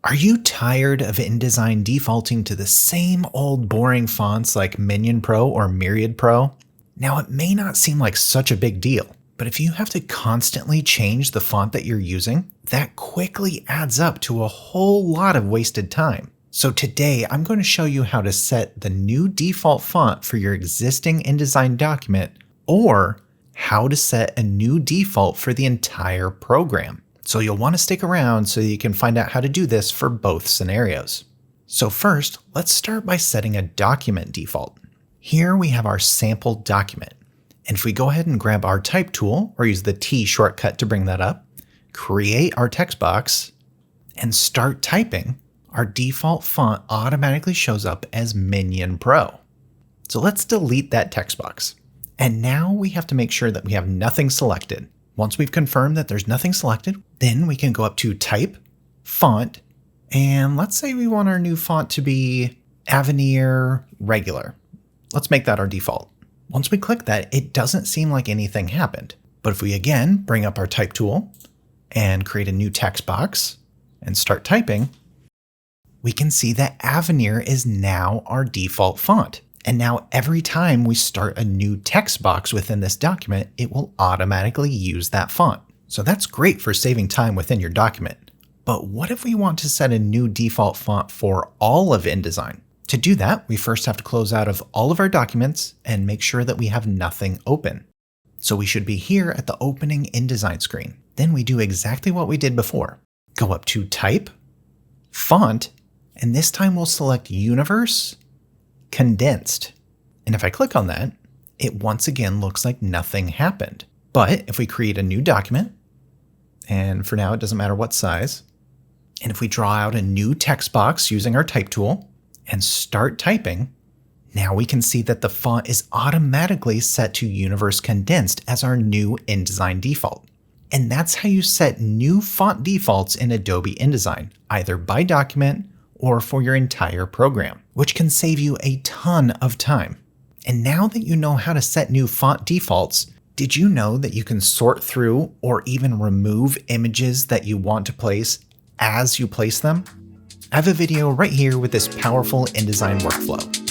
Are you tired of InDesign defaulting to the same old boring fonts like Minion Pro or Myriad Pro? Now, it may not seem like such a big deal, but if you have to constantly change the font that you're using, that quickly adds up to a whole lot of wasted time. So today, I'm going to show you how to set the new default font for your existing InDesign document, or how to set a new default for the entire program. So you'll want to stick around so you can find out how to do this for both scenarios. So first, let's start by setting a document default. Here we have our sample document. And if we go ahead and grab our type tool, or use the T shortcut to bring that up, create our text box, and start typing, our default font automatically shows up as Minion Pro. So let's delete that text box. And now we have to make sure that we have nothing selected. Once we've confirmed that there's nothing selected, then we can go up to Type, Font, and let's say we want our new font to be Avenir Regular. Let's make that our default. Once we click that, it doesn't seem like anything happened. But if we again bring up our Type tool and create a new text box and start typing, we can see that Avenir is now our default font. And now every time we start a new text box within this document, it will automatically use that font. So that's great for saving time within your document. But what if we want to set a new default font for all of InDesign? To do that, we first have to close out of all of our documents and make sure that we have nothing open. So we should be here at the opening InDesign screen. Then we do exactly what we did before. Go up to Type, Font, and this time we'll select Universe, Condensed. And if I click on that, it once again looks like nothing happened. But if we create a new document, and for now it doesn't matter what size, and if we draw out a new text box using our type tool and start typing, now we can see that the font is automatically set to Universe Condensed as our new InDesign default. And that's how you set new font defaults in Adobe InDesign, either by document or for your entire program, which can save you a ton of time. And now that you know how to set new font defaults, did you know that you can sort through or even remove images that you want to place as you place them? I have a video right here with this powerful InDesign workflow.